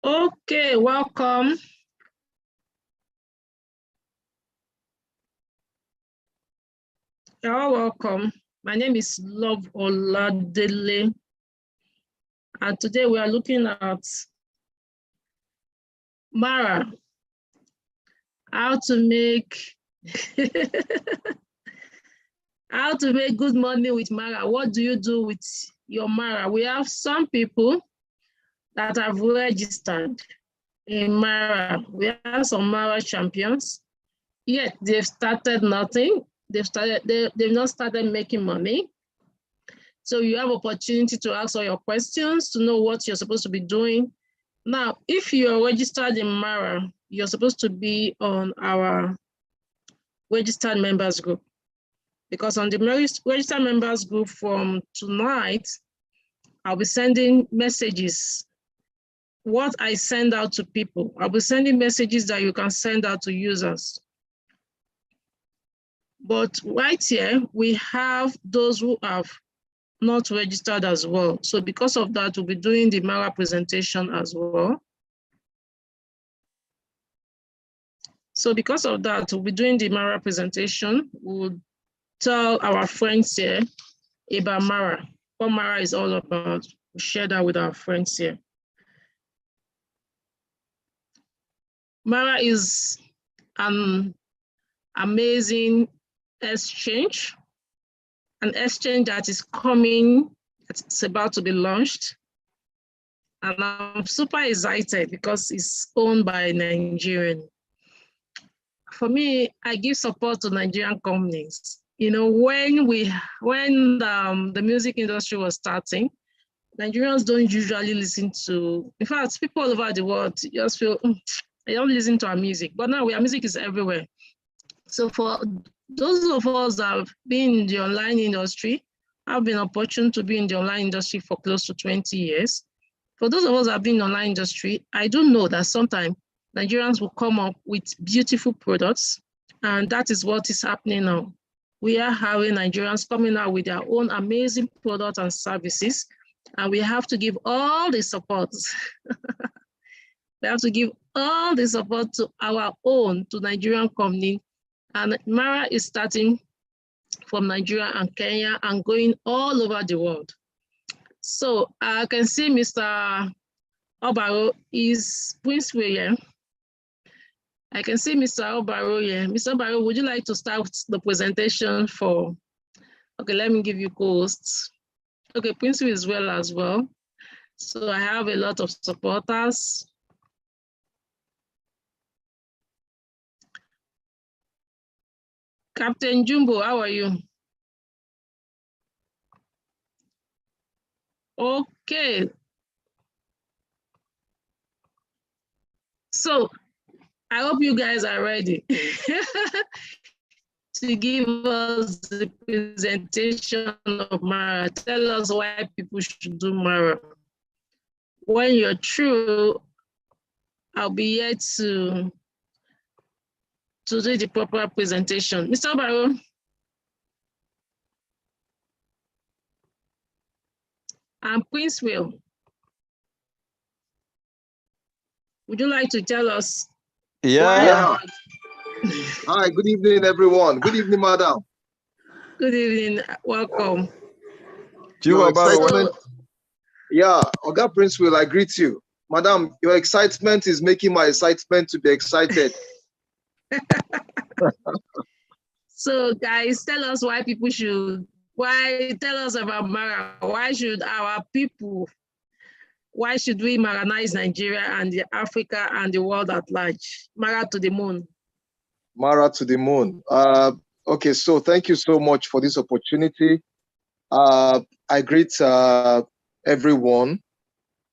Okay, welcome. You're all welcome. My name is Love Oladele, and today we are looking at Mara, how to make how to make good money with Mara. What do you do with your Mara? We have some people that have registered in Mara. We have some Mara champions, yet they've started nothing. They've not started making money. So you have opportunity to ask all your questions, to know what you're supposed to be doing. Now, if you're registered in Mara, you're supposed to be on our registered members group, because on the registered members group from tonight, I'll be sending messages. What I send out to people, I'll be sending messages that you can send out to users. But right here, we have those who have not registered as well. So because of that, we'll be doing the Mara presentation as well. So because of that, we'll be doing the Mara presentation. We'll tell our friends here about Mara, what Mara is all about. We'll share that with our friends here. Mara is an amazing exchange, an exchange that is coming, it's about to be launched. And I'm super excited because it's owned by a Nigerian. For me, I give support to Nigerian companies. You know, when the music industry was starting, Nigerians don't usually listen to, in fact, people all over the world just feel, they don't listen to our music. But now our music is everywhere. So for those of us that have been in the online industry, I've been opportune to be in the online industry for close to 20 years. For those of us that have been in the online industry, I do know that sometimes Nigerians will come up with beautiful products, and that is what is happening now. We are having Nigerians coming out with their own amazing products and services, and we have to give all the support. We have to give all the support to our own, to Nigerian company. And Mara is starting from Nigeria and Kenya and going all over the world. So I can see Mr. Obaro is Prince William. I can see Mr. Obaro here. Mr. Obaro, would you like to start the presentation for, okay, let me give you co-hosts. Okay, Prince is well as well. So I have a lot of supporters. Captain Jumbo, how are you? Okay. So I hope you guys are ready to give us the presentation of Mara. Tell us why people should do Mara. When you're through, I'll be here to do the proper presentation. Mr. Barrow. And Prince Will. Would you like to tell us? Yeah. Hi, good evening, everyone. Good evening, madam. Good evening. Welcome. Yeah, Oga Prince Will, I greet you. Madam, your excitement is making my excitement to be excited. So guys, tell us why people should, tell us about Mara. Why should our people, why should we Maranize Nigeria and Africa and the world at large? Mara to the moon. Mara to the moon. Okay, so thank you so much for this opportunity. I greet everyone.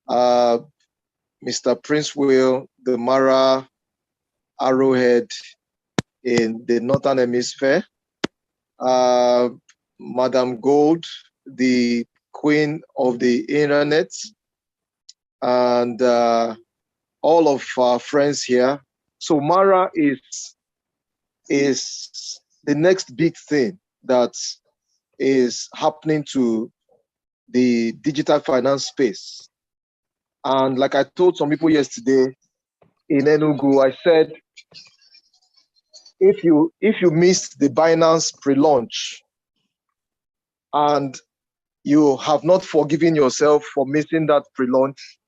Mr. Prince Will, the Mara arrowhead in the Northern Hemisphere. Madam Gold, the queen of the internet, and all of our friends here. So Mara is the next big thing that is happening to the digital finance space. And like I told some people yesterday in Enugu, I said, if you missed the Binance pre-launch and you have not forgiven yourself for missing that pre-launch,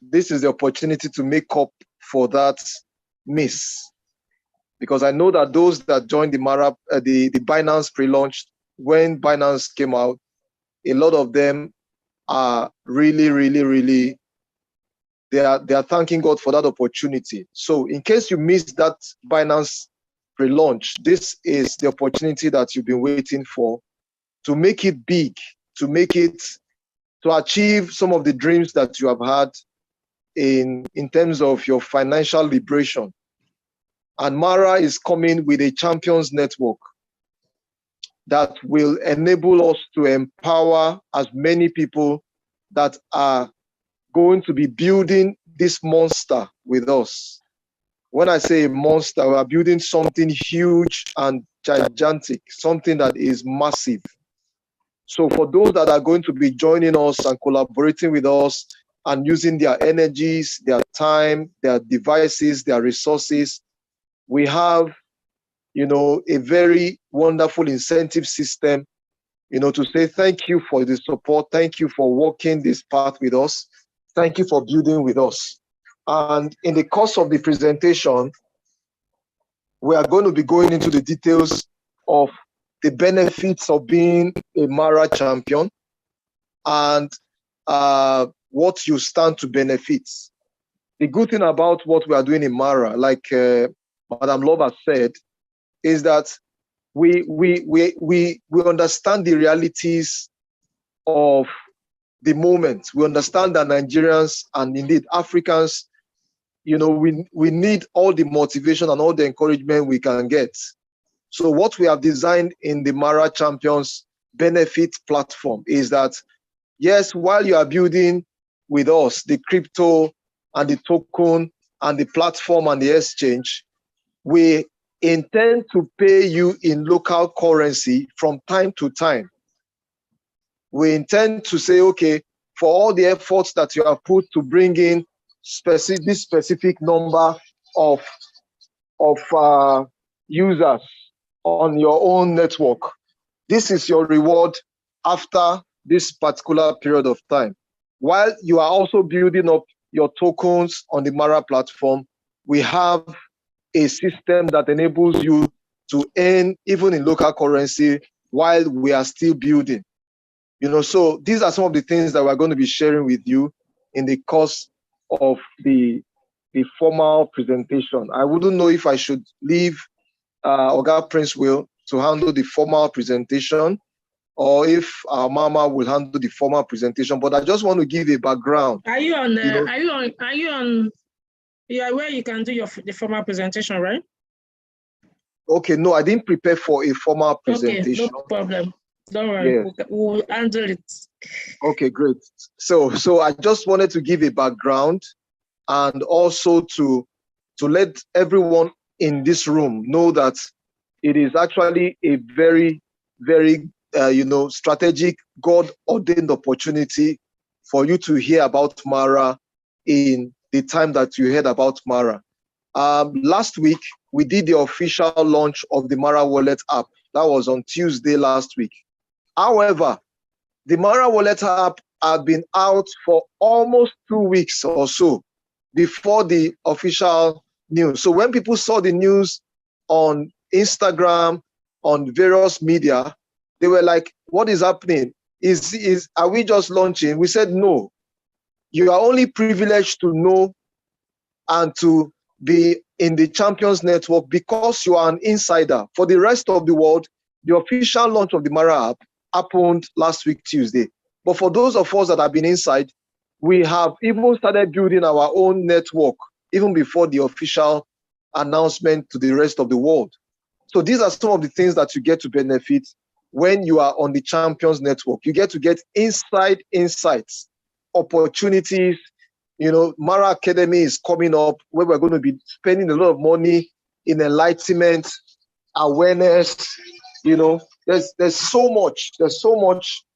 this is the opportunity to make up for that miss. Because I know that those that joined the Binance pre-launch, when Binance came out, a lot of them are really, really, really, they are thanking God for that opportunity. So in case you missed that Binance pre-launch, this is the opportunity that you've been waiting for to make it big, to achieve some of the dreams that you have had in terms of your financial liberation. And Mara is coming with a champions network that will enable us to empower as many people that are going to be building this monster with us. When I say monster, we are building something huge and gigantic, something that is massive. So for those that are going to be joining us and collaborating with us and using their energies, their time, their devices, their resources, we have, a very wonderful incentive system, to say thank you for the support. Thank you for walking this path with us. Thank you for building with us. And in the course of the presentation, we are going to be going into the details of the benefits of being a Mara champion and what you stand to benefit. The good thing about what we are doing in Mara, like Madam Love has said, is that we understand the realities of the moment. We understand that Nigerians and indeed Africans, we need all the motivation and all the encouragement we can get. So what we have designed in the Mara Champions Benefit platform is that, yes, while you are building with us the crypto and the token and the platform and the exchange, we intend to pay you in local currency from time to time. We intend to say, okay, for all the efforts that you have put to bring in this specific number of users on your own network, this is your reward after this particular period of time. While you are also building up your tokens on the Mara platform, we have a system that enables you to earn even in local currency while we are still building. So these are some of the things that we're going to be sharing with you in the course of the formal presentation. I wouldn't know if I should leave Oga Prince Will to handle the formal presentation, or if our Mama will handle the formal presentation. But I just want to give a background. Are you on? Are you on? Yeah, where you can do the formal presentation, right? Okay, no, I didn't prepare for a formal presentation. Okay, no problem. Don't worry, yes. We'll handle it. Okay, great. So I just wanted to give a background and also to let everyone in this room know that it is actually a very, very, strategic, God-ordained opportunity for you to hear about Mara in the time that you heard about Mara. Last week, we did the official launch of the Mara Wallet app. That was on Tuesday last week. However, the Mara Wallet app had been out for almost 2 weeks or so before the official news. So when people saw the news on Instagram, on various media, they were like, what is happening? Are we just launching? We said, no. You are only privileged to know and to be in the Champions Network because you are an insider. For the rest of the world, the official launch of the Mara app happened last week, Tuesday. But for those of us that have been inside, we have even started building our own network even before the official announcement to the rest of the world. So these are some of the things that you get to benefit when you are on the Champions Network. You get to get inside insights, opportunities. Mara Academy is coming up where we're going to be spending a lot of money in enlightenment, awareness. There's so much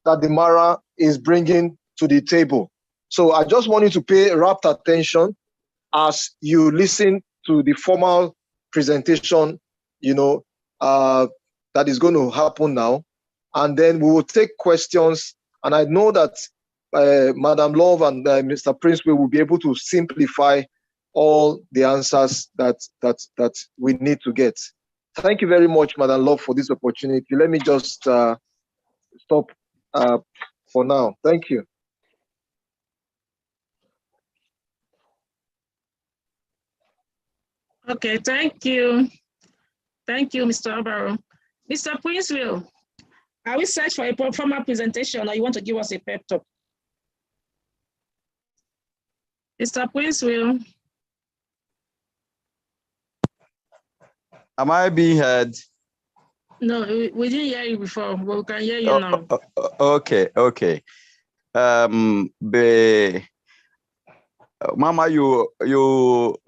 that the Mara is bringing to the table. So I just want you to pay rapt attention as you listen to the formal presentation, that is going to happen now. And then we will take questions. And I know that Madam Love and Mr. Prince will be able to simplify all the answers that we need to get. Thank you very much, Madam Love, for this opportunity. Let me just stop for now. Thank you. Okay, thank you. Thank you, Mr. Obaro. Mr. Princeville, are we set for a formal presentation or you want to give us a pep talk? Mr. Princeville. Am I being heard? No, we didn't hear you before, but we can hear you now. Okay. Mama, you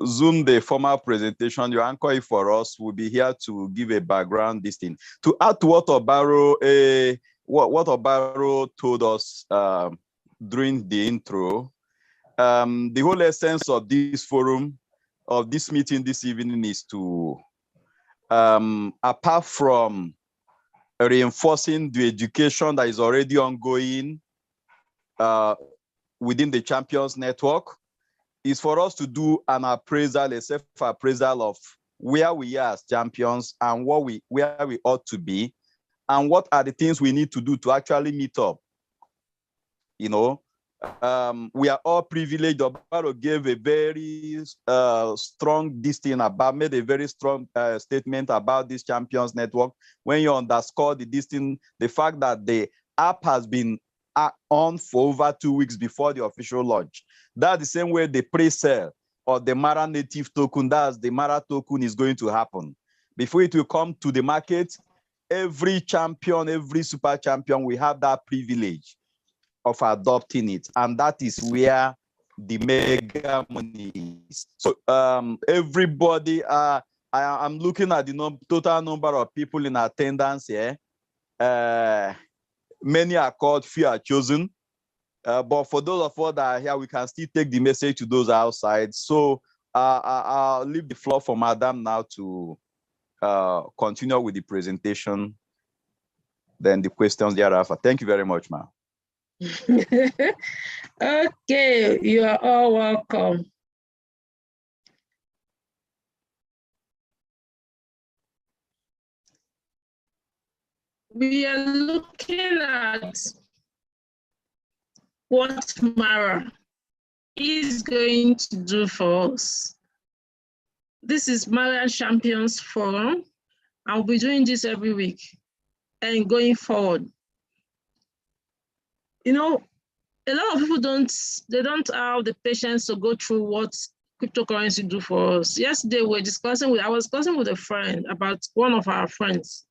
zoom the formal presentation. Your anchor for us will be here to give a background this thing. To add to what Obaro told us during the intro, the whole essence of this forum, of this meeting this evening, is to apart from reinforcing the education that is already ongoing within the Champions Network, is for us to do an appraisal, a self-appraisal of where we are as champions and where we ought to be, and what are the things we need to do to actually meet up. We are all privileged. Obaro gave a very strong made a very strong statement about this Champions Network. When you underscore the fact that the app has been on for over 2 weeks before the official launch. That's the same way the pre-sale of the Mara native token, that's the Mara token, is going to happen. Before it will come to the market, every champion, every super champion, we have that privilege of adopting it. And that is where the mega money is. So everybody, I'm looking at the total number of people in attendance here. Many are called, few are chosen. But for those of us that are here, we can still take the message to those outside. So I'll leave the floor for Madam now to continue with the presentation, then the questions thereafter. Thank you very much, ma'am. Okay, you are all welcome. We are looking at what Mara is going to do for us. This is Mara Champions Forum. I'll be doing this every week and going forward. A lot of people don't have the patience to go through what cryptocurrency do for us. Yesterday, I was discussing with a friend about one of our friends.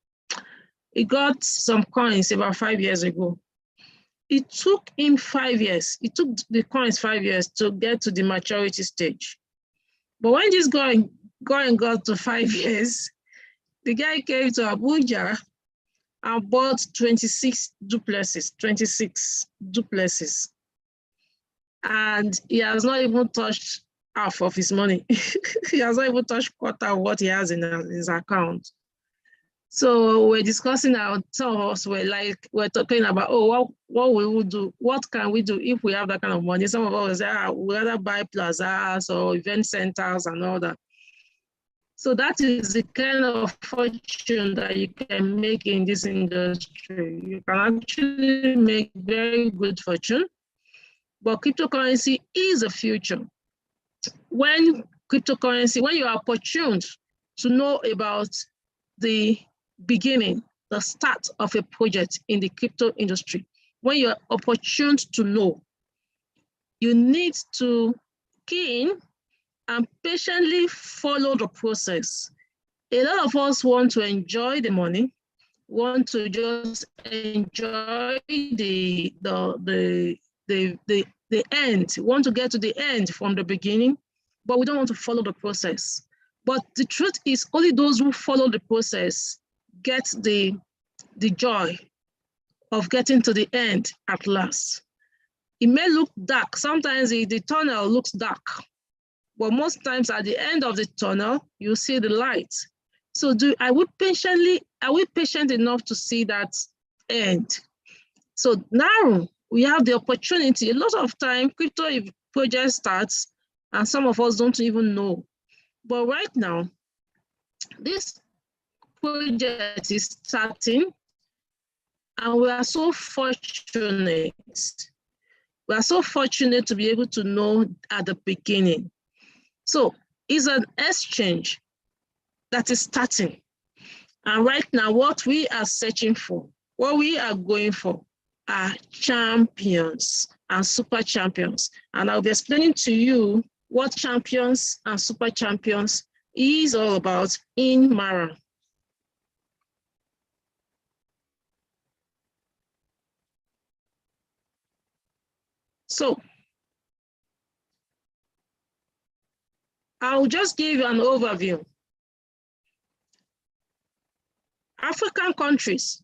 He got some coins about 5 years ago. It took him 5 years. It took the coins 5 years to get to the maturity stage. But when this guy got to 5 years, the guy came to Abuja and bought 26 duplexes. And he has not even touched half of his money. He has not even touched quarter of what he has in his account. So we're discussing some of us we're talking about, what we will do, what can we do if we have that kind of money? Some of us say, we'd rather buy plazas or event centers and all that. So that is the kind of fortune that you can make in this industry. You can actually make very good fortune, but cryptocurrency is the future. When you are opportune to know about the beginning, the start of a project in the crypto industry, when you're opportune to know, you need to key in and patiently follow the process. A lot of us want to enjoy the money, want to just enjoy the end, want to get to the end from the beginning, but we don't want to follow the process. But the truth is, only those who follow the process get the joy of getting to the end at last. It may look dark. Sometimes the tunnel looks dark, but most times at the end of the tunnel, you see the light. So are we patient enough to see that end? So now we have the opportunity. A lot of time, crypto project starts, and some of us don't even know. But right now, this project is starting, and we are so fortunate. We are so fortunate to be able to know at the beginning. So it's an exchange that is starting. And right now, what we are searching for, what we are going for, are champions and super champions. And I'll be explaining to you what champions and super champions is all about in Mara. So I'll just give you an overview. African countries.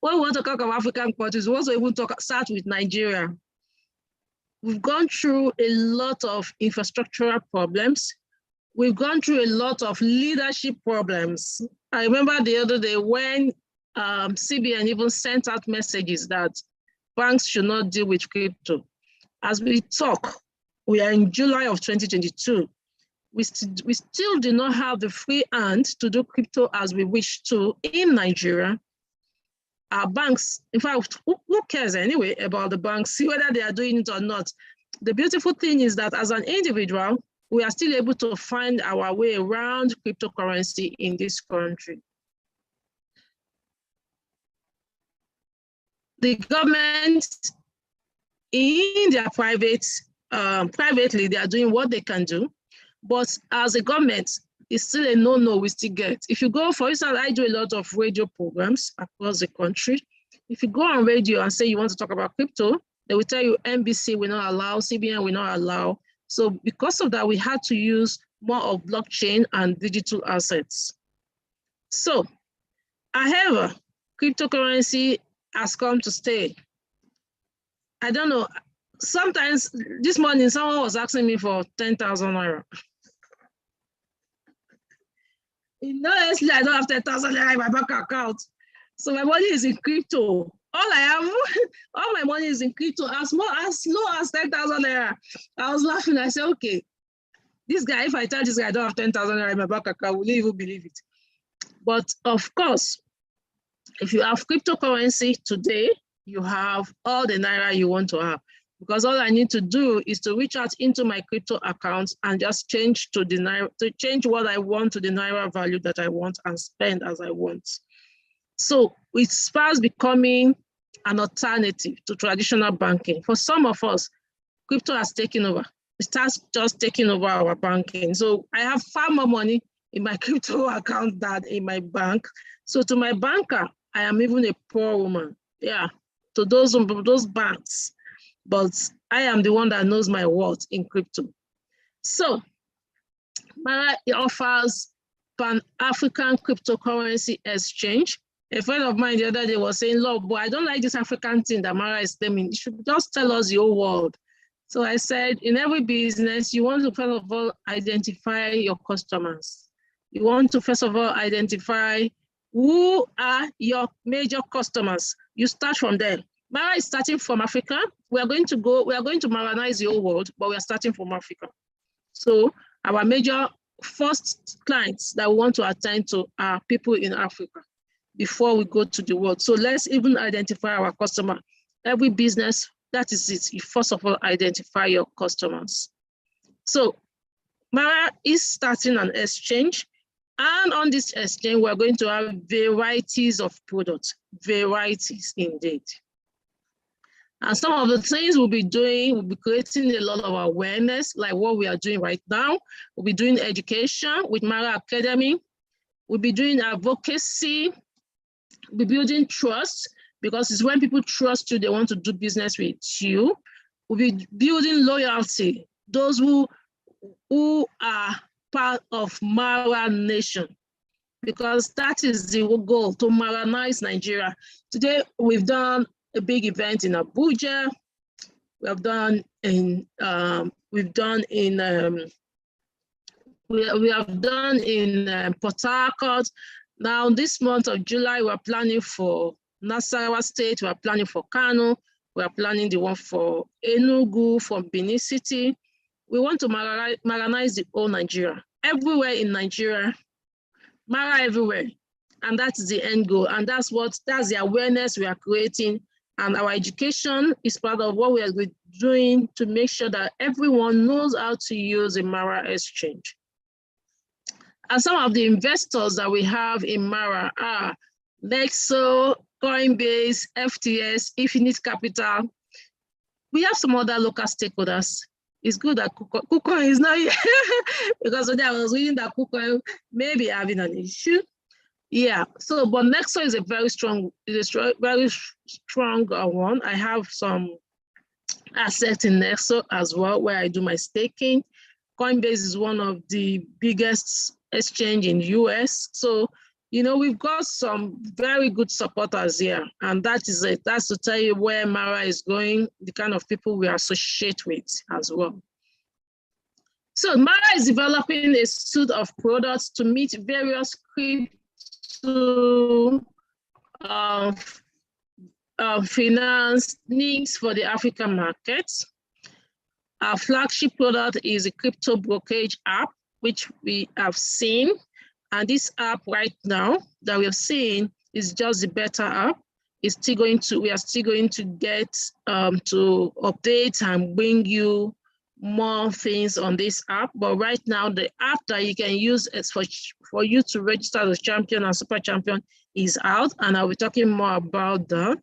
When we want to talk about African countries, we also even start with Nigeria. We've gone through a lot of infrastructural problems. We've gone through a lot of leadership problems. I remember the other day when CBN even sent out messages that banks should not deal with crypto. As we talk, we are in July of 2022. We still do not have the free hand to do crypto as we wish to in Nigeria. Our banks, in fact, who cares anyway about the banks, see whether they are doing it or not. The beautiful thing is that as an individual, we are still able to find our way around cryptocurrency in this country. The government, in their privately, they are doing what they can do. But as a government, it's still a no-no we still get. If you go, for instance, I do a lot of radio programs across the country. If you go on radio and say you want to talk about crypto, they will tell you NBC will not allow, CBN will not allow. So because of that, we had to use more of blockchain and digital assets. So, however, cryptocurrency has come to stay. I don't know, sometimes this morning, someone was asking me for 10,000 naira. Honestly, I don't have 10,000 naira in my bank account. So my money is in crypto. All I have, all my money is in crypto, as low as 10,000 naira. I was laughing. I said, okay, this guy, if I tell this guy I don't have 10,000 naira in my bank account, will he even believe it? But of course, if you have cryptocurrency today, you have all the naira you want to have. Because all I need to do is to reach out into my crypto account and just change to the naira, to change what I want to the naira value that I want and spend as I want. So it's fast becoming an alternative to traditional banking. For some of us, crypto has taken over. It starts just taking over our banking. So I have far more money in my crypto account than in my bank. So to my banker, I am even a poor woman. Yeah, to those banks. But I am the one that knows my worth in crypto. So Mara offers Pan-African cryptocurrency exchange. A friend of mine the other day was saying, look, but I don't like this African thing that Mara is claiming. You should just tell us your world. So I said, in every business, you want to first of all identify your customers. You want to first of all identify who are your major customers. You start from there. Mara is starting from Africa. We are going to Maranize the whole world, but we are starting from Africa. So our major first clients that we want to attend to are people in Africa before we go to the world. So let's even identify our customer. Every business, that is it. You first of all identify your customers. So Mara is starting an exchange. And on this exchange, we're going to have varieties of products, varieties indeed. And some of the things we'll be doing, we'll be creating a lot of awareness, like what we are doing right now. We'll be doing education with Mara Academy. We'll be doing advocacy. We'll be building trust, because it's when people trust you, they want to do business with you. We'll be building loyalty, those who are part of Mara Nation, because that is the goal, to Maranize Nigeria. Today, we've done a big event in Abuja. We have done in Port Harcourt. Now this month of July, we're planning for Nasarawa State, we're planning for Kano, we're planning the one for Enugu, for Benin City. We want to maranize the whole Nigeria. Everywhere in Nigeria, Mara everywhere. And that's the end goal. And that's the awareness we are creating. And our education is part of what we are doing to make sure that everyone knows how to use a Mara exchange. And some of the investors that we have in Mara are Nexo, Coinbase, FTS, Infinite Capital. We have some other local stakeholders. It's good that KuCoin is not here because today I was reading that KuCoin may be having an issue. Yeah, so but Nexo is a very strong one. I have some assets in Nexo as well where I do my staking. Coinbase is one of the biggest exchange in US. So, you know, we've got some very good supporters here. And that is it. That's to tell you where Mara is going, the kind of people we associate with as well. So Mara is developing a suite of products to meet various crypto finance needs for the African markets. Our flagship product is a crypto brokerage app, which we have seen. And this app right now that we have seen is just the beta app. We are still going to get to update and bring you more things on this app. But right now, the app that you can use is for you to register as champion and super champion is out. And I'll be talking more about that.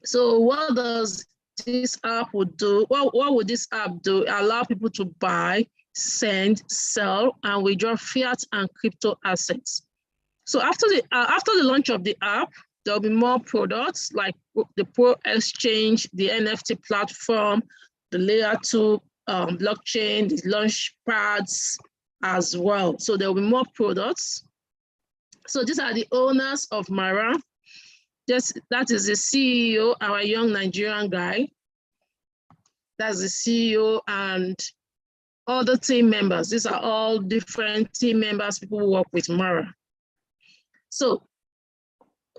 So what does this app would do? What would this app do? Allow people to buy, send, sell, and withdraw fiat and crypto assets. So after the launch of the app, there'll be more products like the Pro Exchange, the NFT platform, the Layer 2 blockchain, the launch pads as well. So there'll be more products. So these are the owners of Mara. That is the CEO, our young Nigerian guy. That's the CEO and other team members. These are all different team members, people who work with Mara. So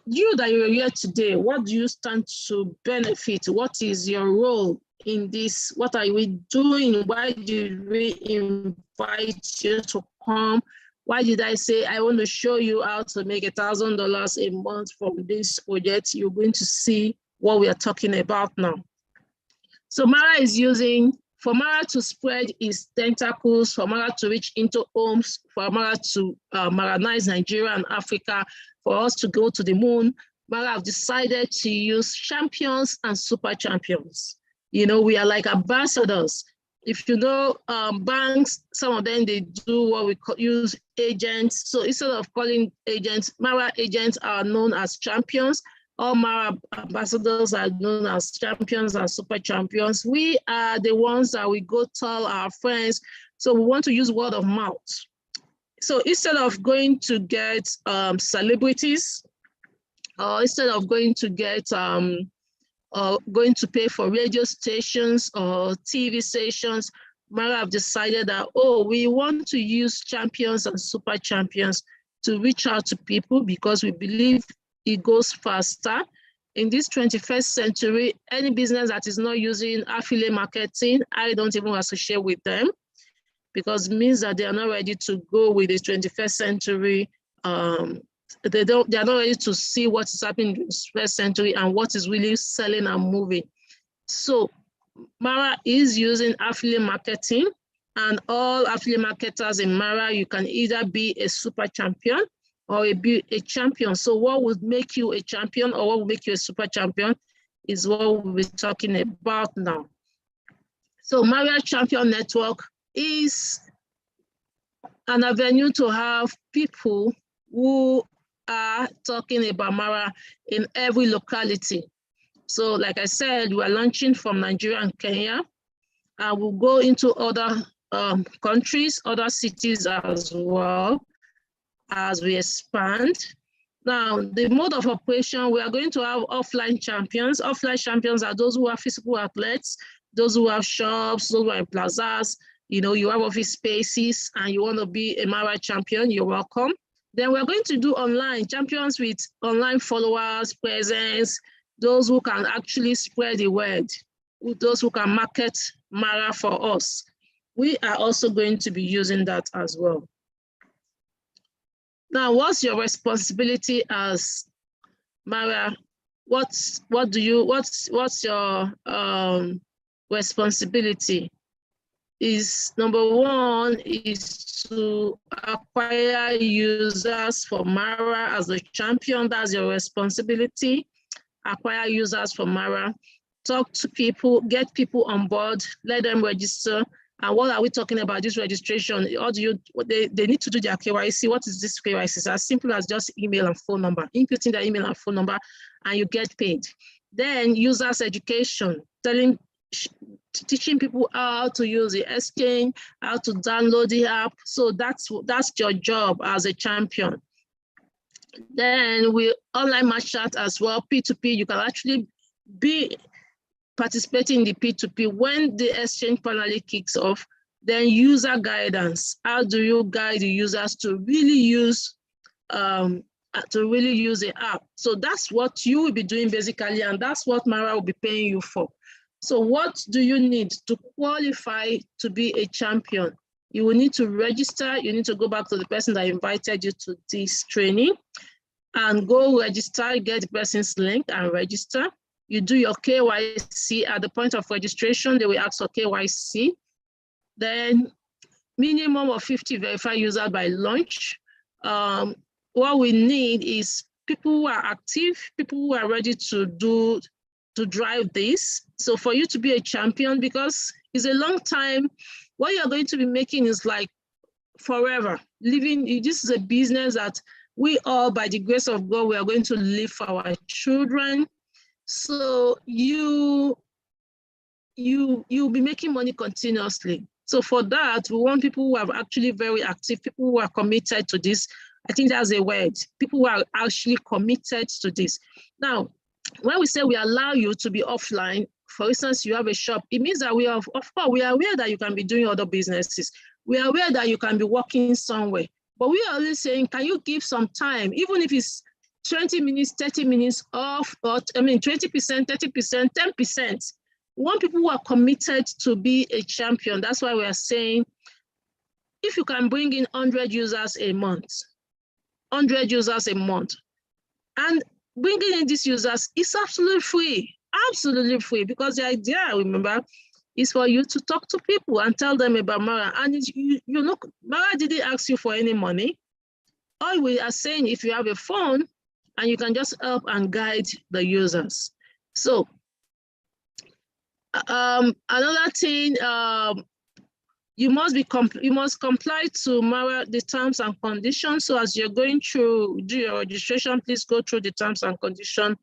you that you're here today, what do you stand to benefit? What is your role in this? What are we doing? Why did we invite you to come? Why did I say I want to show you how to make $1,000 a month from this project? You're going to see what we are talking about now. So Mara is using, for Mara to spread its tentacles, for Mara to reach into homes, for Mara to maranize Nigeria and Africa, for us to go to the moon, Mara have decided to use champions and super champions. You know, we are like ambassadors. If you know banks, some of them, they do what we use agents. So instead of calling agents, Mara agents are known as champions. All Mara ambassadors are known as champions and super champions. We are the ones that we go tell our friends. So we want to use word of mouth. So instead of going to get celebrities, or instead of going to get going to pay for radio stations or TV stations, Mara have decided that, oh, we want to use champions and super champions to reach out to people because we believe it goes faster. In this 21st century, any business that is not using affiliate marketing, I don't even associate with them because it means that they are not ready to go with the 21st century. They are not ready to see what is happening in the 21st century and what is really selling and moving. So Mara is using affiliate marketing, and all affiliate marketers in Mara, you can either be a super champion or be a champion. So what would make you a champion or what would make you a super champion is what we'll be talking about now. So Mara Champion Network is an avenue to have people who are talking about Mara in every locality. So like I said, we are launching from Nigeria and Kenya. We'll go into other countries, other cities as well as we expand. Now, the mode of operation, we are going to have offline champions. Offline champions are those who are physical athletes, those who have shops, those who are in plazas, you know, you have office spaces and you want to be a Mara champion, you're welcome. Then we're going to do online champions with online followers, presence, those who can actually spread the word, those who can market Mara for us. We are also going to be using that as well. Now, what's your responsibility as Mara? What's your responsibility? Is number one is to acquire users for Mara as a champion. That's your responsibility. Acquire users for Mara. Talk to people, get people on board, let them register. And what are we talking about this registration? Or they need to do their KYC. What is this KYC? It's as simple as just email and phone number, inputting their email and phone number, and you get paid. Then users education, teaching people how to use the exchange, how to download the app. So that's your job as a champion. Then we online match chat as well, P2P. You can actually be participating in the P2P when the exchange finally kicks off. Then user guidance. How do you guide the users to really use the app? So that's what you will be doing basically, and that's what Mara will be paying you for. So what do you need to qualify to be a champion? You will need to register. You need to go back to the person that invited you to this training and go register, get the person's link and register. You do your KYC at the point of registration. They will ask for KYC. Then minimum of 50 verified users by launch. What we need is people who are active, people who are ready to drive this. So for you to be a champion, because it's a long time, what you're going to be making is like forever. This is a business that we all, by the grace of God, we are going to live for our children. So you'll be making money continuously. So for that, we want people who are actually very active, people who are committed to this. I think that's a word. People who are actually committed to this. Now, when we say we allow you to be offline, for instance, you have a shop, it means that we are aware that you can be doing other businesses. We are aware that you can be working somewhere. But we are always saying, can you give some time, even if it's 20 minutes, 30 minutes off, or 20%, 30%, 10%. We want people who are committed to be a champion. That's why we are saying, if you can bring in 100 users a month, and bringing in these users is absolutely free, because the idea, remember, is for you to talk to people and tell them about Mara. And Mara didn't ask you for any money. All we are saying, if you have a phone, and you can just help and guide the users. So another thing, you must comply to Mara, the terms and conditions. So as you're going through, do your registration, please go through the terms and conditions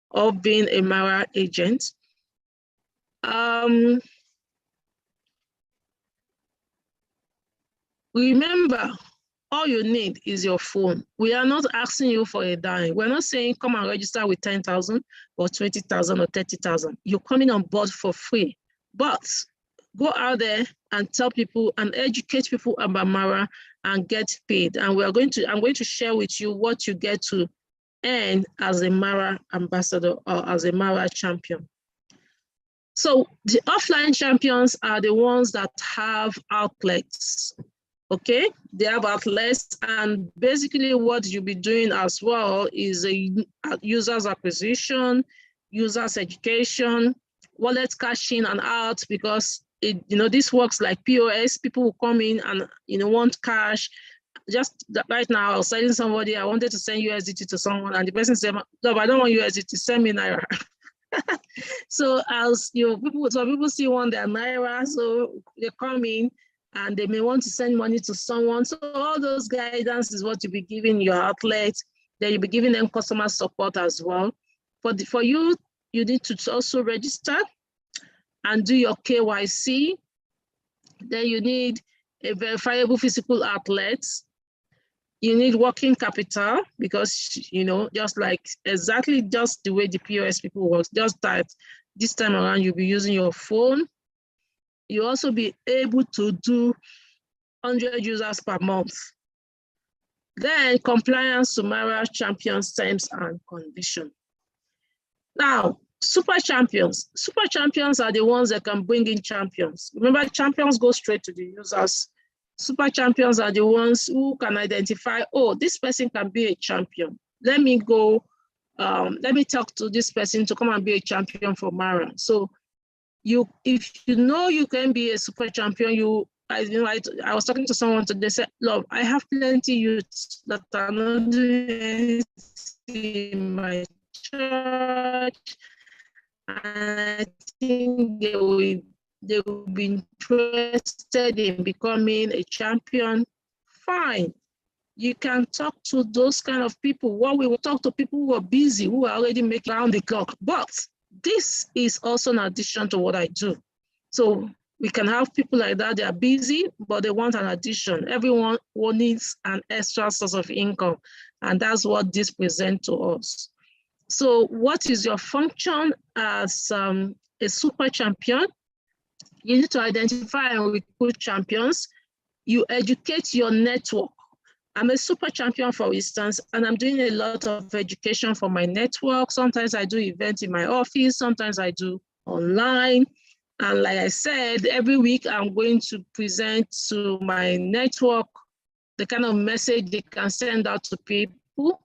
of being a Mara agent. Remember, all you need is your phone. We are not asking you for a dime. We're not saying come and register with 10,000 or 20,000 or 30,000. You're coming on board for free. But go out there and tell people and educate people about Mara and get paid. And I'm going to share with you what you get to earn as a Mara ambassador or as a Mara champion. So the offline champions are the ones that have outlets. Okay, they have outlets, and basically what you'll be doing as well is a users acquisition, users education, wallet cash in and out, because this works like POS. People will come in and want cash. Just right now, I was telling somebody I wanted to send USDT to someone, and the person said, "No, I don't want USDT. Send me Naira." So as people see one their Naira, so they come in. And they may want to send money to someone. So all those guidance is what you'll be giving your outlet. Then you'll be giving them customer support as well. For you, you need to also register and do your KYC. Then you need a verifiable physical outlet. You need working capital because, you know, just like exactly just the way the POS people work, just that this time around you'll be using your phone. You also be able to do 100 users per month. Then compliance to MARA champions terms and conditions. Now, super champions. Super champions are the ones that can bring in champions. Remember, champions go straight to the users. Super champions are the ones who can identify, oh, this person can be a champion. Let me go, let me talk to this person to come and be a champion for MARA. So if you know you can be a super champion, I was talking to someone today, they said, look, I have plenty youths that are not doing anything in my church, and I think they will be interested in becoming a champion. Fine. You can talk to those kind of people. What we will talk to people who are busy, who are already making around the clock. But this is also an addition to what I do. So we can have people like that, they are busy, but they want an addition. Everyone needs an extra source of income. And that's what this presents to us. So what is your function as a super champion? You need to identify and recruit champions. You educate your network. I'm a super champion, for instance, and I'm doing a lot of education for my network. Sometimes I do events in my office, sometimes I do online. And like I said, every week I'm going to present to my network the kind of message they can send out to people,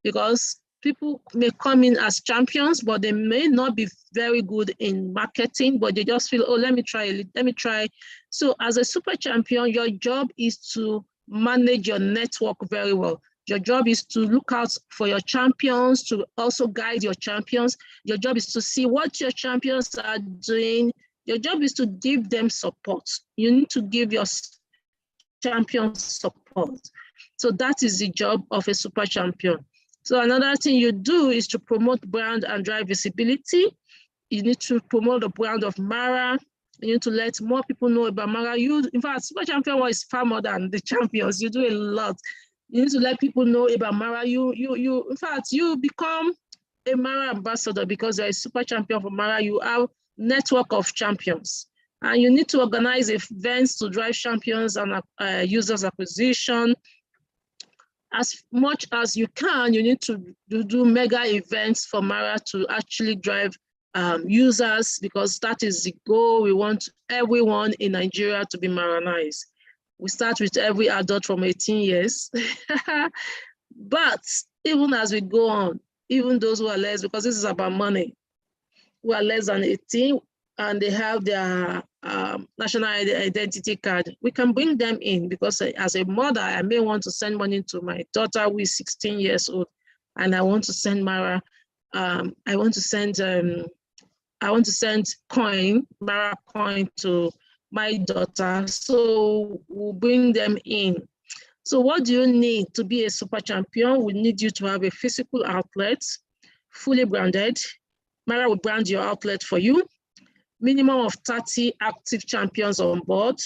because people may come in as champions, but they may not be very good in marketing, but they just feel, oh, let me try. So as a super champion, your job is to manage your network very well. Your job is to look out for your champions, to also guide your champions. Your job is to see what your champions are doing. Your job is to give them support. You need to give your champions support. So that is the job of a super champion. So another thing you do is to promote brand and drive visibility. You need to promote the brand of MARA. You need to let more people know about MARA. In fact, super champion is far more than the champions. You do a lot. You need to let people know about MARA. In fact, you become a MARA ambassador because you're a super champion for MARA. You have network of champions. And you need to organize events to drive champions and users acquisition. As much as you can, you need to do mega events for MARA to actually drive users, because that is the goal. We want everyone in Nigeria to be MARAnized. We start with every adult from 18 years. But even as we go on, even those who are less, because this is about money, who are less than 18 and they have their national identity card, we can bring them in, because as a mother, I may want to send money to my daughter who is 16 years old, and I want to send MARA, I want to send MARA coin to my daughter. So we'll bring them in. So what do you need to be a super champion? We need you to have a physical outlet, fully branded. MARA will brand your outlet for you. Minimum of 30 active champions on board.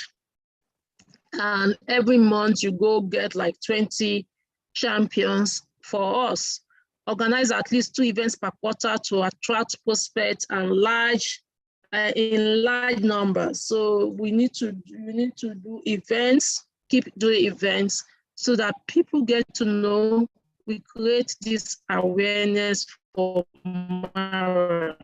And every month you go get like 20 champions for us. Organize at least 2 events per quarter to attract prospects and in large numbers. So you need to do events, keep doing events so that people get to know. We create this awareness for MARA.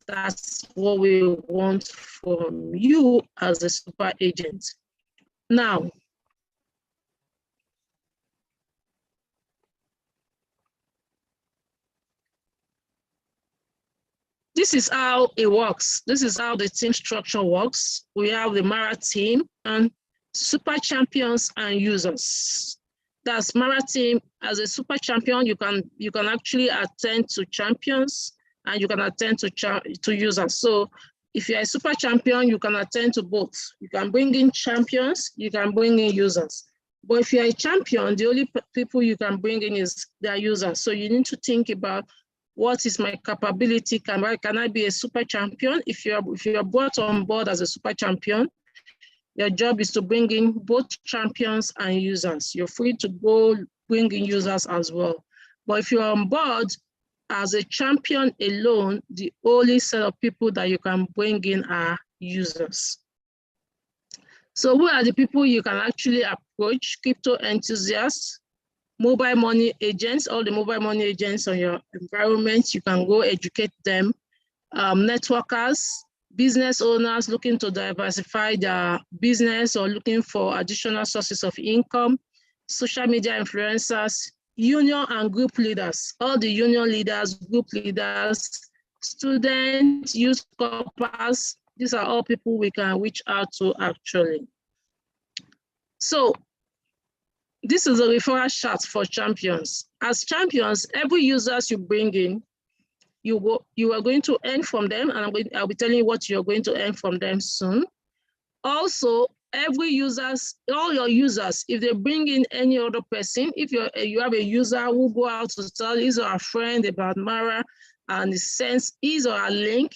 That's what we want from you as a super agent. Now, this is how it works. This is how the team structure works. We have the MARA team and super champions and users. That's MARA team. As a super champion, you can actually attend to champions and you can attend to users. So if you're a super champion, you can attend to both. You can bring in champions, you can bring in users. But if you're a champion, the only people you can bring in is their users. So you need to think about, what is my capability? Can I be a super champion? If you're brought on board as a super champion, Your job is to bring in both champions and users. You're free to go bring in users as well. But if you're on board as a champion alone, the only set of people that you can bring in are users. So who are the people you can actually approach? Crypto enthusiasts, mobile money agents, all the mobile money agents on your environment, you can go educate them. Networkers, business owners looking to diversify their business or looking for additional sources of income, social media influencers, union and group leaders, all the union leaders, group leaders, students, youth corpers, these are all people we can reach out to actually. So this is a referral chart for champions. As champions, every users you bring in, you are going to earn from them, and I'll be telling you what you're going to earn from them soon. Also, every users, all your users, if they bring in any other person, if you have a user who go out to tell his or her friend about Mara and sends his or her link,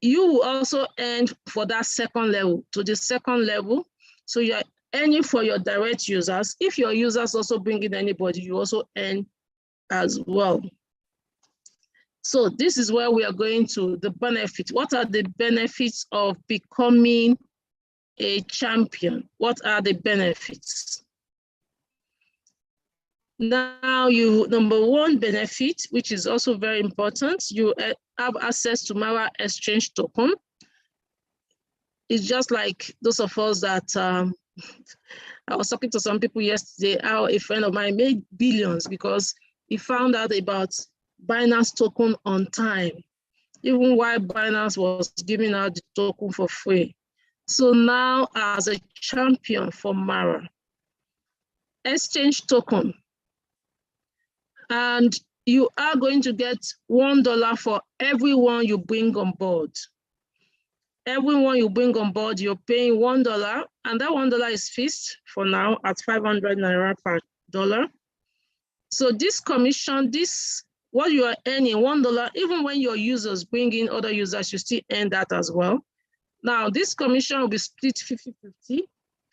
you will also earn for that second level, to the second level. So you're earning for your direct users. If your users also bring in anybody, you also earn as well. So this is where we are going to the benefit. What are the benefits of becoming a champion? What are the benefits? Now, number one benefit, which is also very important, you have access to Mara Exchange token. It's just like those of us that, I was talking to some people yesterday, how a friend of mine made billions because he found out about Binance token on time, even while Binance was giving out the token for free. So now as a champion for Mara, exchange token, and you are going to get $1 for everyone you bring on board. Everyone you bring on board, you're paying $1, and that $1 is fixed for now at 500 Naira per dollar. So this commission, what you are earning, $1, even when your users bring in other users, you still earn that as well. Now, this commission will be split 50-50.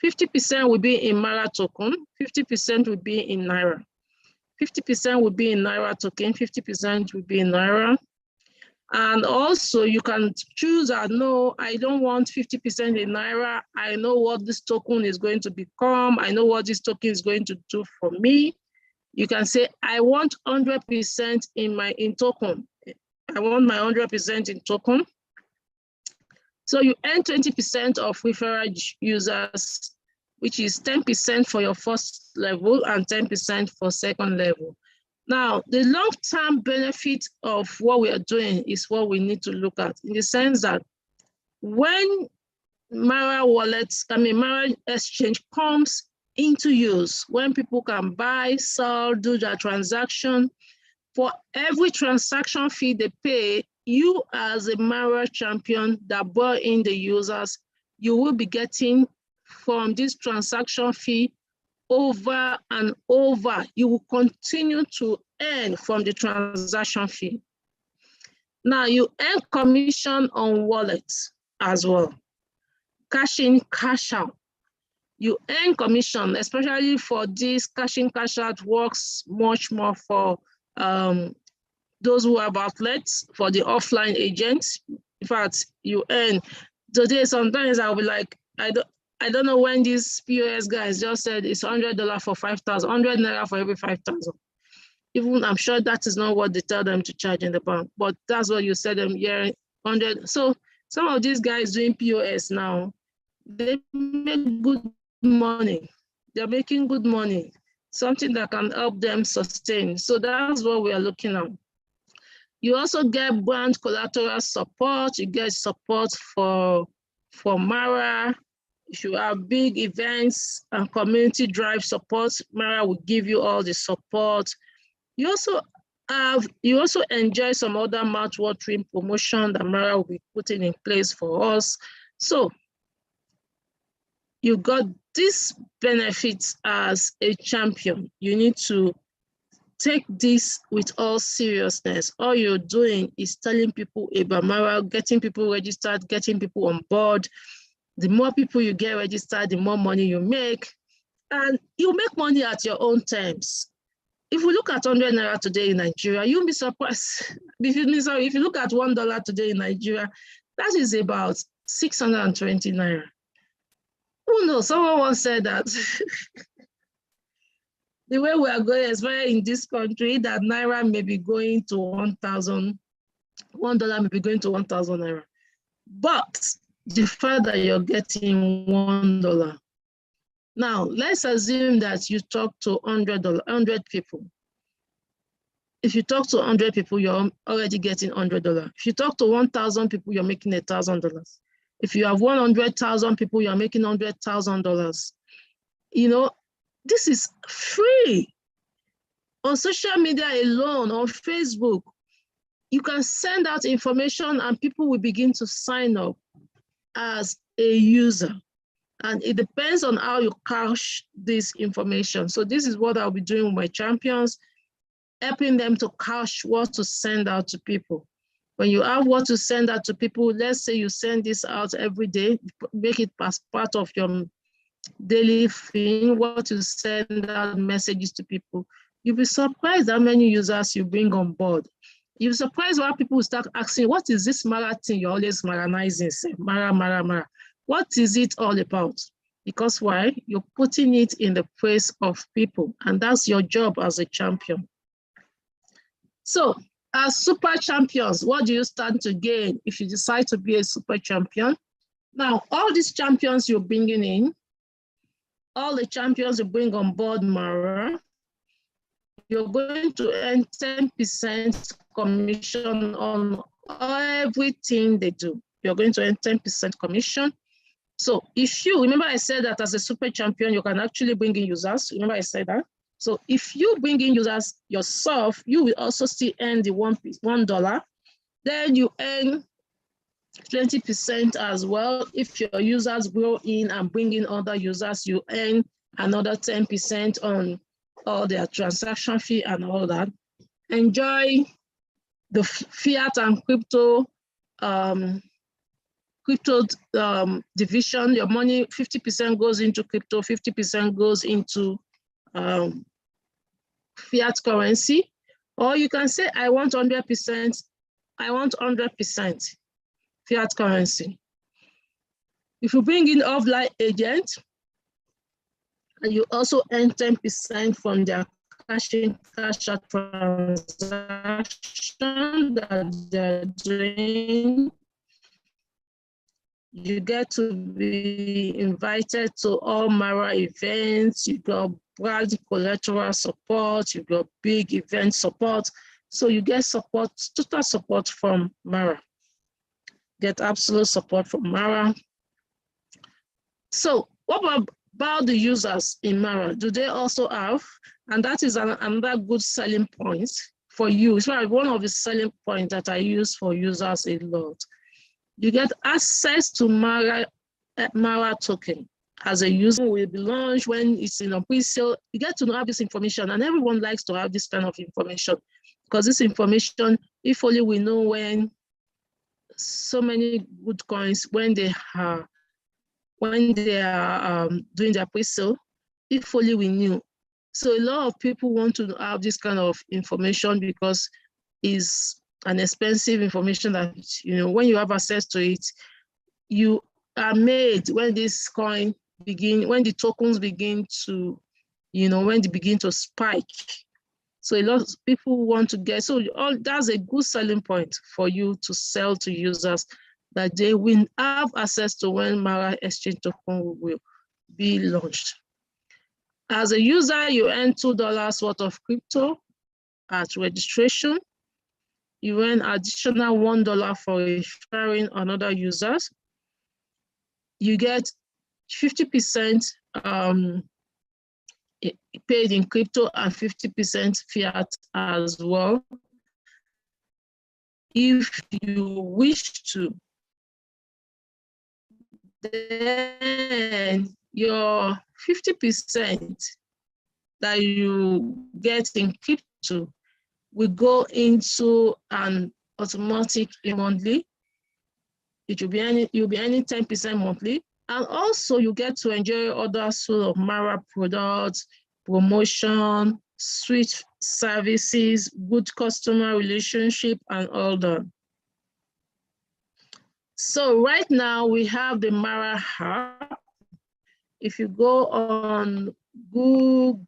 50% will be in Mara token, 50% will be in Naira. 50% will be in Naira token, 50% will be in Naira. And also you can choose, no, I don't want 50% in Naira. I know what this token is going to become. I know what this token is going to do for me. You can say, I want 100% in token. I want my 100% in token. So you earn 20% of referral users, which is 10% for your first level and 10% for second level. Now, the long-term benefit of what we are doing is what we need to look at, in the sense that when Mara Exchange comes into use, when people can buy, sell, do their transaction, for every transaction fee they pay, you as a Mara champion that brought in the users, you will be getting from this transaction fee over and over. You will continue to earn from the transaction fee. Now you earn commission on wallets as well. Cash in, cash out. You earn commission, especially for this cash in, cash out works much more for those who have outlets, for the offline agents. In fact, you earn. Today, sometimes I'll be like, I don't know when these POS guys just said it's $100 for 5,000, 100 Naira for every 5,000. Even I'm sure that is not what they tell them to charge in the bank, but that's what you said them here, 100. So some of these guys doing POS now, they make good money. They're making good money, something that can help them sustain. So that's what we are looking at. You also get brand collateral support. You get support for Mara. If you have big events and community drive support, Mara will give you all the support. You also enjoy some other mouthwatering promotion that Mara will be putting in place for us. So you got these benefits as a champion. You need to take this with all seriousness. All you're doing is telling people about Mara, getting people registered, getting people on board. The more people you get registered, the more money you make. And you make money at your own terms. If we look at 100 Naira today in Nigeria, you'll be surprised. If you look at $1 today in Nigeria, that is about 620 Naira. Who knows? Someone once said that the way we are going, especially in this country, that Naira may be going to 1,000, $1 may be going to 1,000 Naira. But the fact that you're getting $1. Now, let's assume that you talk to 100 people. If you talk to 100 people, you're already getting $100. If you talk to 1,000 people, you're making $1,000. If you have 100,000 people, you're making $100,000. You know, this is free. On social media alone, on Facebook, you can send out information and people will begin to sign up as a user. And it depends on how you couch this information. So this is what I'll be doing with my champions, helping them to couch what to send out to people. When you have what to send out to people, let's say you send this out every day, make it as part of your daily thing, what to send out messages to people. You'll be surprised how many users you bring on board. You'll be surprised why people start asking, what is this Mara thing you're always Maranizing? Say, Mara. What is it all about? Because why? You're putting it in the place of people, and that's your job as a champion. So, as super champions, what do you stand to gain if you decide to be a super champion? Now, all these champions you're bringing in, all the champions you bring on board Mara, you're going to earn 10% commission on everything they do. You're going to earn 10% commission. So if you, remember I said that as a super champion, you can actually bring in users. Remember I said that? So if you bring in users yourself, you will also still earn the $1. Then you earn 20% as well. If your users grow in and bring in other users, you earn another 10% on all their transaction fee and all that. Enjoy the fiat and crypto division. Your money, 50% goes into crypto, 50% goes into fiat currency. Or you can say, I want 100%, I want 100% fiat currency. If you bring in offline agent, and you also earn 10% from their cash-in, cash-out transaction that they're doing. You get to be invited to all Mara events. You got broad collateral support. You got big event support. So you get support, total support from Mara. Get absolute support from Mara. So what about the users in Mara? Do they also have, and that is another good selling point for you. It's one of the selling points that I use for users a lot. You get access to Mara token as a user. Will be launched when it's in a pre-sale. You get to have this information, and everyone likes to have this kind of information because this information, if only we know when so many good coins, when they are doing their pre-sale, if only we knew. So a lot of people want to have this kind of information because it's an expensive information that, you know, when you have access to it, you are made when this coin when the tokens begin to, you know, when they begin to spike. So a lot of people want to get, so that's a good selling point for you to sell to users that they will have access to when Mara Exchange token will be launched. As a user, you earn $2 worth of crypto at registration. You earn additional $1 for referring another users. You get 50% paid in crypto and 50% fiat as well. If you wish to, then your 50% that you get in crypto will go into an automatic monthly. You'll be earning 10% monthly. And also you get to enjoy other sort of Mara products, promotion, sweet services, good customer relationship, and all that. So right now we have the Mara app. If you go on Google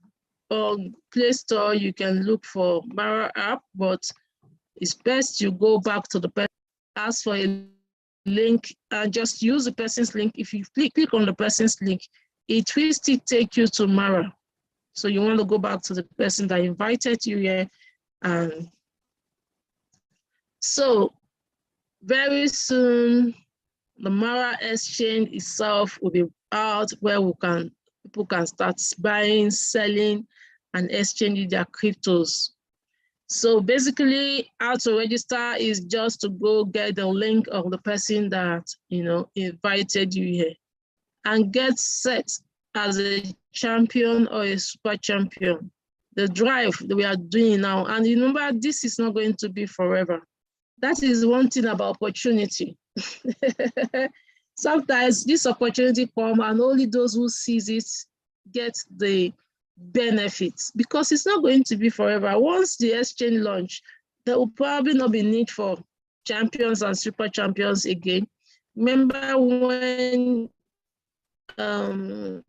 or Play Store, you can look for Mara app, but it's best you go back to the person, ask for a link, and just use the person's link. If you click on the person's link, it will still take you to Mara. So you want to go back to the person that invited you here. And so very soon, the Mara exchange itself will be out where people can start buying, selling, and exchanging their cryptos. So basically, how to register is just to go get the link of the person that invited you here, and get set as a champion or a super champion. The drive that we are doing now, and remember, this is not going to be forever. That is one thing about opportunity. Sometimes this opportunity comes and only those who seize it get the benefits, because it's not going to be forever. Once the exchange launch, there will probably not be need for champions and super champions again. Remember when in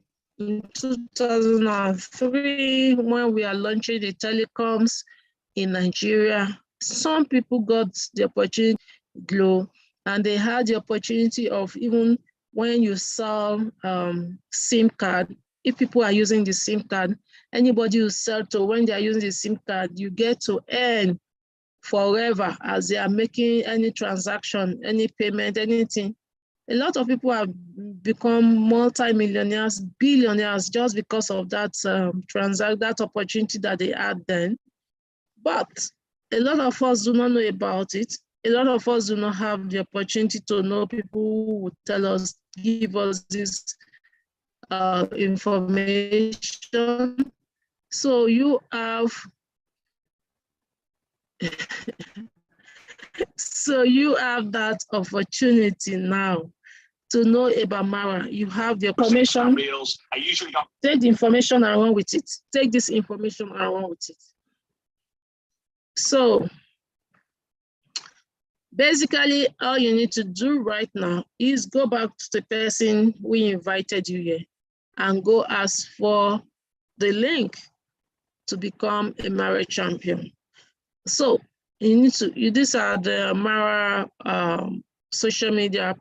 2003, when we are launching the telecoms in Nigeria, some people got the opportunity to grow, and they had the opportunity of, even when you sell SIM card, if people are using the SIM card, anybody who sell to, when they are using the SIM card, you get to earn forever as they are making any transaction, any payment, anything. A lot of people have become multi-millionaires, billionaires, just because of that that opportunity that they had then. But a lot of us do not know about it. A lot of us do not have the opportunity to know people who would tell us, give us this information. So you have so you have that opportunity now to know about Mara. You have the information. I usually don't take the information and run with it. Take this information and run with it. So basically, all you need to do right now is go back to the person who invited you here and go ask for the link to become a Mara champion. So you need to, these are the Mara social media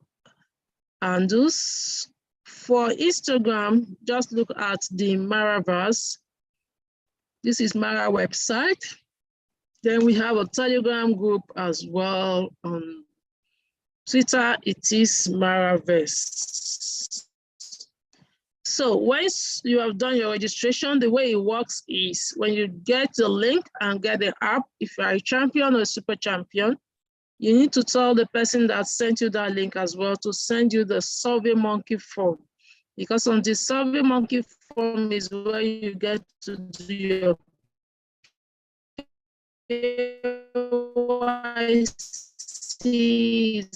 handles. For Instagram, just look at the Maraverse. This is Mara website. Then we have a Telegram group as well. On Twitter, it is Maraverse. So once you have done your registration, the way it works is when you get the link and get the app, if you are a champion or a super champion, you need to tell the person that sent you that link as well to send you the SurveyMonkey form. Because on the SurveyMonkey form is where you get to do your KYC,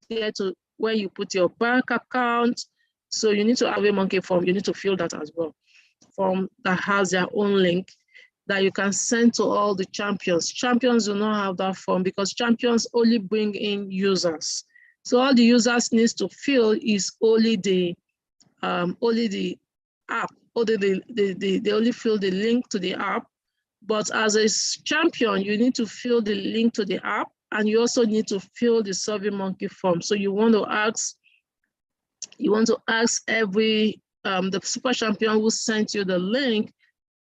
get to where you put your bank account. So you need to have a monkey form. You need to fill that as well. Form that has their own link that you can send to all the champions. Champions do not have that form because champions only bring in users. So all the users needs to fill is only the app. They only fill the link to the app. But as a champion, you need to fill the link to the app, and you also need to fill the SurveyMonkey form. So you want to ask every the super champion who sent you the link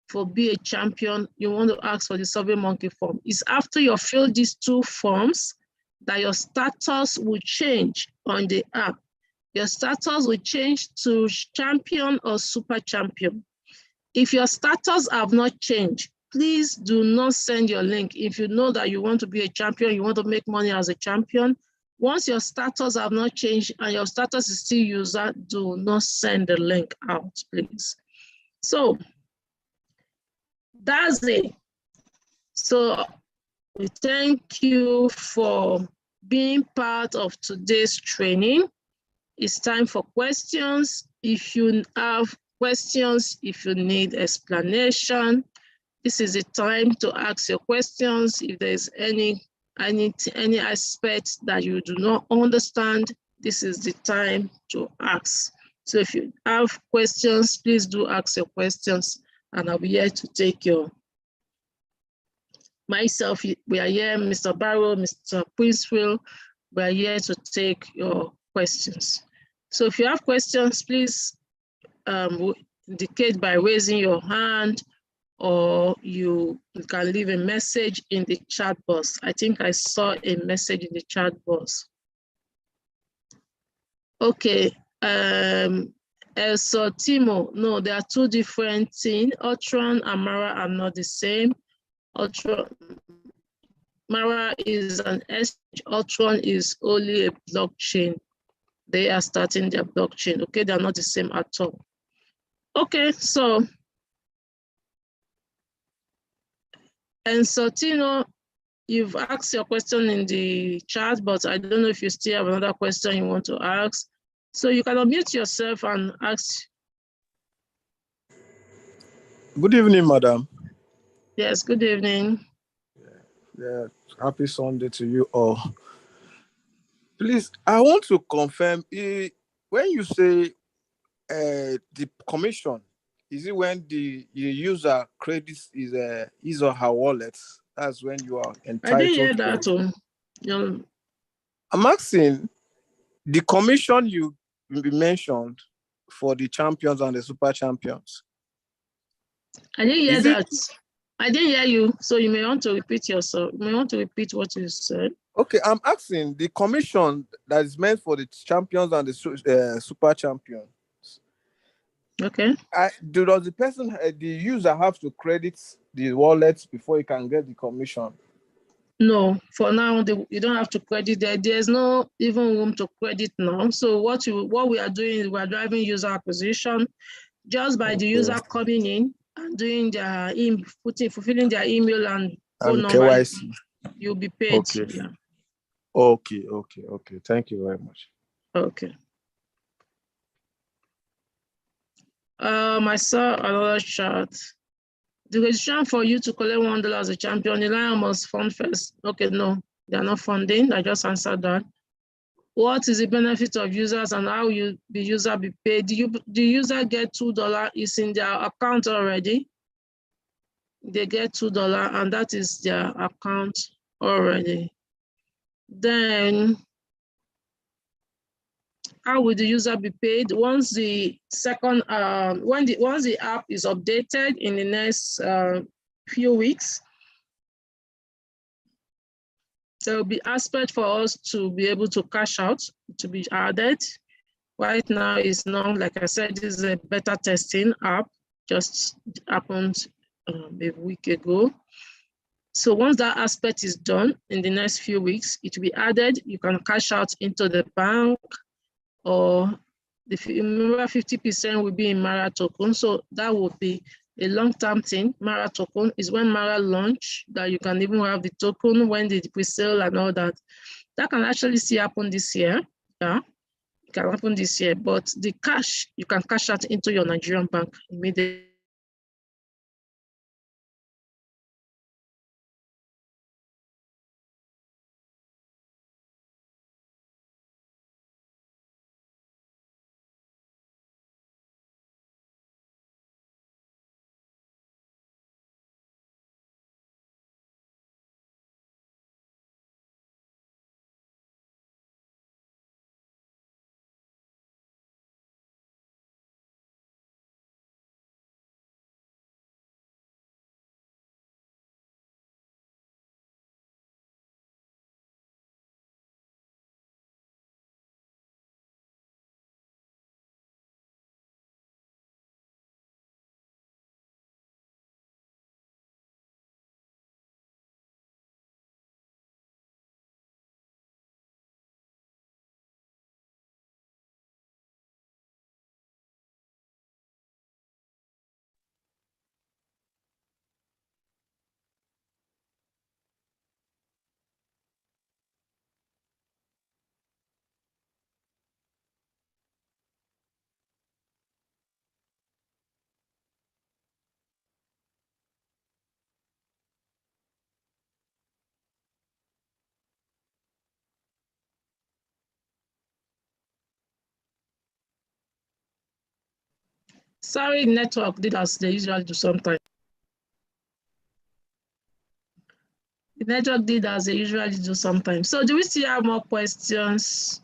for be a champion, you want to ask for the SurveyMonkey form. It's after you fill these two forms that your status will change on the app. Your status will change to champion or super champion. If your status have not changed, please do not send your link. If you know that you want to be a champion, you want to make money as a champion, once your status have not changed and your status is still user, do not send the link out, please. So that's it. So we thank you for being part of today's training. it's time for questions. If you have questions, if you need explanation, this is the time to ask your questions. If there's any aspect that you do not understand, this is the time to ask. So if you have questions, please do ask your questions, and I'll be here to take your. Myself, we are here, Mr. Barrow, Mr. Princeville, we are here to take your questions. So if you have questions, please indicate by raising your hand, or you can leave a message in the chat box. I think I saw a message in the chat box. Okay, so Timo, no, there are two different things. Ultron and Mara are not the same. Mara is an exchange, Ultron is only a blockchain. They are starting their blockchain, okay? They're not the same at all. Okay, so, and so Tino, you've asked your question in the chat, but I don't know if you still have another question you want to ask. So you can unmute yourself and ask. Good evening, madam. Yes, good evening. Yeah, happy Sunday to you all. Please, I want to confirm, when you say the commission, is it when the user credits his or her wallet? That's when you are entitled. I didn't hear that too. I'm asking, the commission you mentioned for the champions and the super champions. I didn't hear that. I didn't hear you, so you may want to repeat yourself. You may want to repeat what you said. Okay, I'm asking the commission that is meant for the champions and the super champions. Okay. Does the person, the user, have to credit the wallet before you can get the commission? No, for now you don't have to credit there. There's no even room to credit now. So what we are doing is we are driving user acquisition just by the user coming in and doing their fulfilling their email and phone number. KYC. You'll be paid. Okay. Yeah. Okay. Thank you very much. Okay. I saw another chart. The registration for you to collect $1 as a champion, the line must fund first. Okay, no, they're not funding. I just answered that. What is the benefit of users and how the user be paid? The user get $2 is in their account already. They get $2 and that is their account already. Then how will the user be paid? Once the second, once the app is updated in the next few weeks, there will be aspect for us to be able to cash out, to be added. Right now it's not, like I said, this is a beta testing app, just happened a week ago. So once that aspect is done in the next few weeks, it will be added. You can cash out into the bank, or if you remember 50% will be in Mara token. So that will be a long-term thing. Mara token is when Mara launch, that you can even have the token when the pre-sale and all that. That can actually see happen this year. Yeah, it can happen this year, but the cash, you can cash out into your Nigerian bank immediately. Sorry, network did as they usually do sometimes. The network did as they usually do sometimes. So do we still have more questions?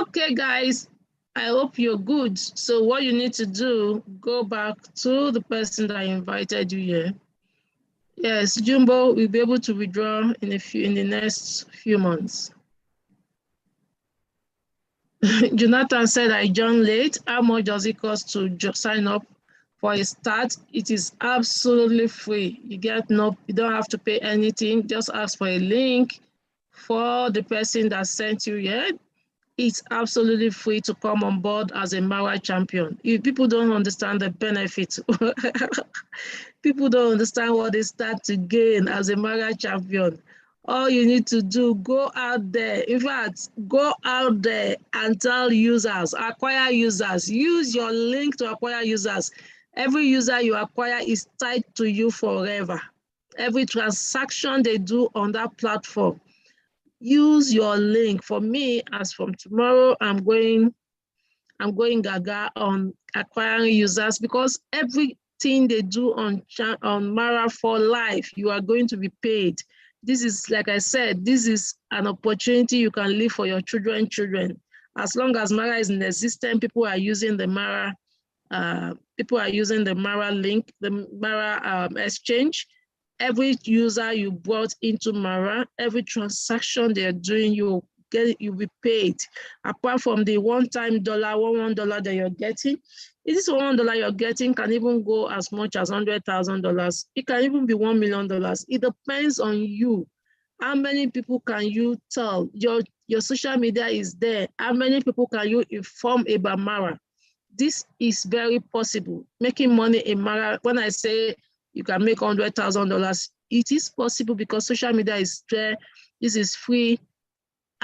Okay, guys, I hope you're good. So what you need to do, go back to the person that invited you here. Yes, Jumbo will be able to withdraw in the next few months. Jonathan said, I joined late. How much does it cost to sign up for a start? It is absolutely free. You don't have to pay anything. Just ask for a link for the person that sent you here. It's absolutely free to come on board as a Mara champion. If people don't understand the benefits, people don't understand what they start to gain as a Mara champion. All you need to do, go out there. In fact, go out there and tell users, acquire users, use your link to acquire users. Every user you acquire is tied to you forever. Every transaction they do on that platform, use your link. For me, as from tomorrow, I'm going gaga on acquiring users, because everything they do on Mara for life, you are going to be paid. This is, like I said, this is an opportunity you can leave for your children. As long as Mara is in existence, people are using the Mara link, the Mara exchange. Every user you brought into Mara, every transaction they're doing, you'll be paid. Apart from the one-time $1 that you're getting, this $1 you're getting can even go as much as $100,000. It can even be $1 million. It depends on you. How many people can you tell? Your social media is there. How many people can you inform about Mara? This is very possible. Making money in Mara, when I say you can make $100,000, it is possible because social media is there. This is free.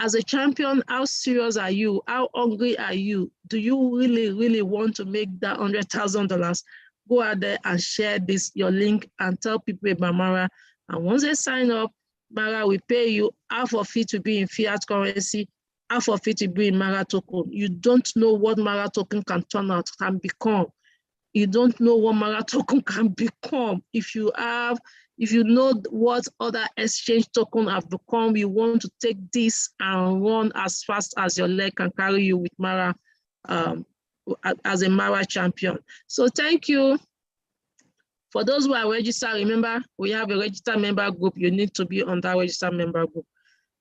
As a champion, how serious are you? How hungry are you? Do you really want to make that $100,000? Go out there and share your link and tell people about Mara. And once they sign up, Mara will pay you half of it to be in fiat currency, half of it to be in Mara token. You don't know what Mara token can turn out, can become. You don't know what Mara token can become. If you know what other exchange token have become, you want to take this and run as fast as your leg can carry you with Mara, as a Mara champion. So thank you. For those who are registered, remember, we have a registered member group. You need to be on that registered member group.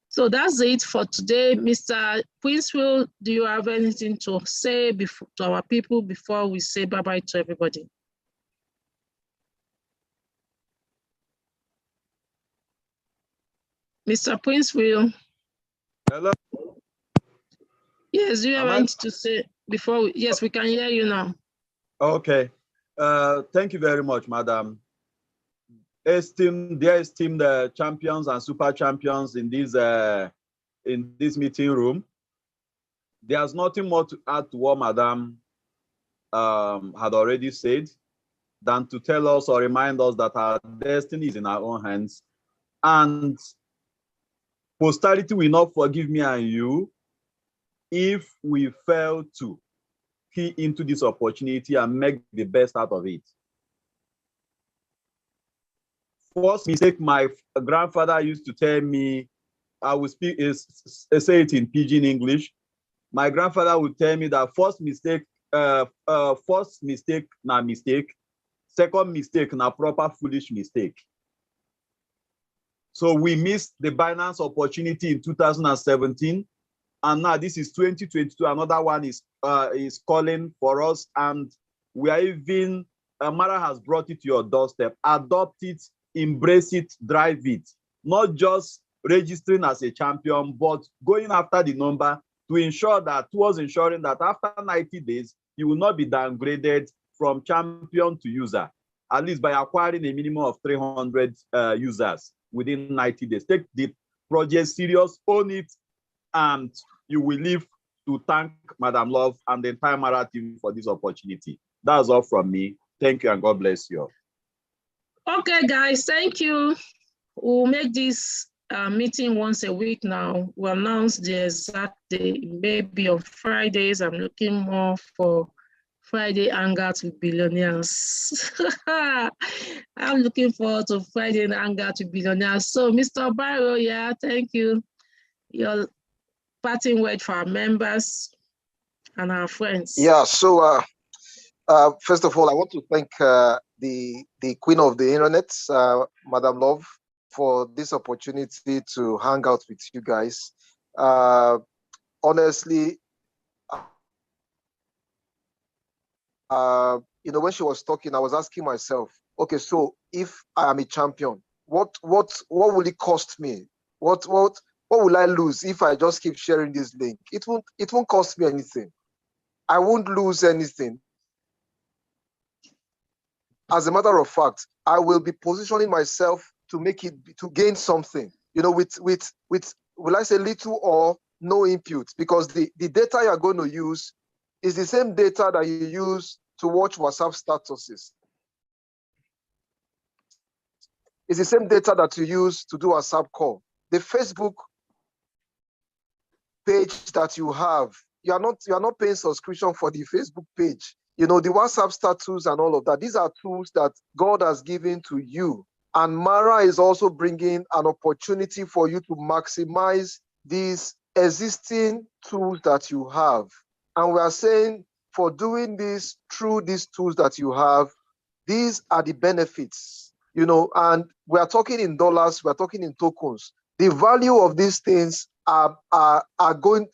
So that's it for today. Mr. Princewill, do you have anything to say to our people before we say bye-bye to everybody? Mr. Princewill. Hello. Yes, do you have anything to say before yes, we can hear you now. Okay. Thank you very much, Madam. Dear esteemed champions and super champions in this meeting room. There's nothing more to add to what Madam had already said than to tell us or remind us that our destiny is in our own hands, and posterity will not forgive me and you if we fail to key into this opportunity and make the best out of it. First mistake my grandfather used to tell me, I will say it in Pidgin English. My grandfather would tell me that first mistake na mistake, second mistake na proper foolish mistake. So we missed the Binance opportunity in 2017, and now this is 2022. Another one is calling for us, and we are even Mara has brought it to your doorstep. Adopt it, embrace it, drive it. Not just registering as a champion, but going after the number to ensure that, towards ensuring that after 90 days, you will not be downgraded from champion to user, at least by acquiring a minimum of 300 users within 90 days. Take the project serious, own it, and you will live to thank Madam Love and the entire Mara team for this opportunity. That's all from me. Thank you and God bless you. Okay, guys, thank you. We'll make this meeting once a week now. We'll announce the exact day, maybe on Fridays. I'm looking more for Friday Hangouts with Billionaires. I'm looking forward to Friday Hangouts with Billionaires. So, Mr. Barrow, yeah, thank you. Your parting word for our members and our friends. Yeah, so first of all, I want to thank the queen of the internet, Madam Love, for this opportunity to hang out with you guys. Honestly, when she was talking, I was asking myself, okay, so if I am a champion, what will it cost me? What will I lose if I just keep sharing this link? It won't cost me anything. I won't lose anything. As a matter of fact, I will be positioning myself to gain something, with will I say little or no input, because the data you're going to use is the same data that you use to watch WhatsApp statuses. It's the same data that you use to do a WhatsApp call. The Facebook page that you have, you are not paying subscription for the Facebook page. The WhatsApp status and all of that. These are tools that God has given to you. And Mara is also bringing an opportunity for you to maximize these existing tools that you have. And we are saying, for doing this through these tools that you have, these are the benefits, and we are talking in dollars, we are talking in tokens. The value of these things are going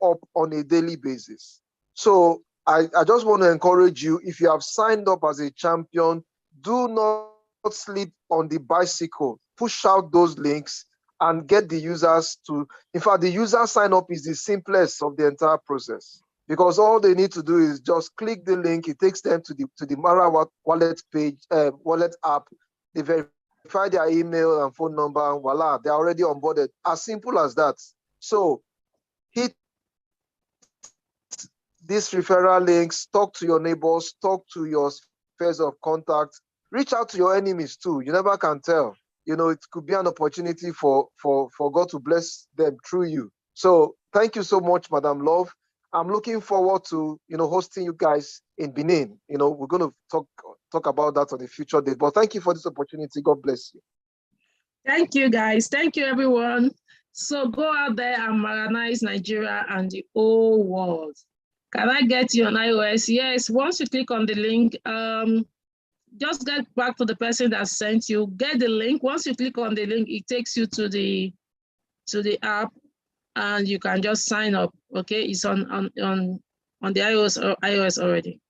up on a daily basis. So I just want to encourage you, if you have signed up as a champion, do not sleep on the bicycle. Push out those links and get the users to, in fact, the user sign up is the simplest of the entire process, because all they need to do is just click the link. It takes them to the Mara wallet page, wallet app. They verify their email and phone number, and voila, they're already onboarded. As simple as that. So hit these referral links, talk to your neighbors, talk to your spheres of contact, reach out to your enemies too. You never can tell. It could be an opportunity for God to bless them through you. So thank you so much, Madam Love. I'm looking forward to hosting you guys in Benin. We're going to talk about that on the future day. But thank you for this opportunity. God bless you. Thank you, guys. Thank you, everyone. So go out there and modernize Nigeria and the whole world. Can I get you on iOS? Yes. Once you click on the link, just get back to the person that sent you. Get the link. Once you click on the link, it takes you to the app, and you can just sign up. Okay, it's on the iOS already.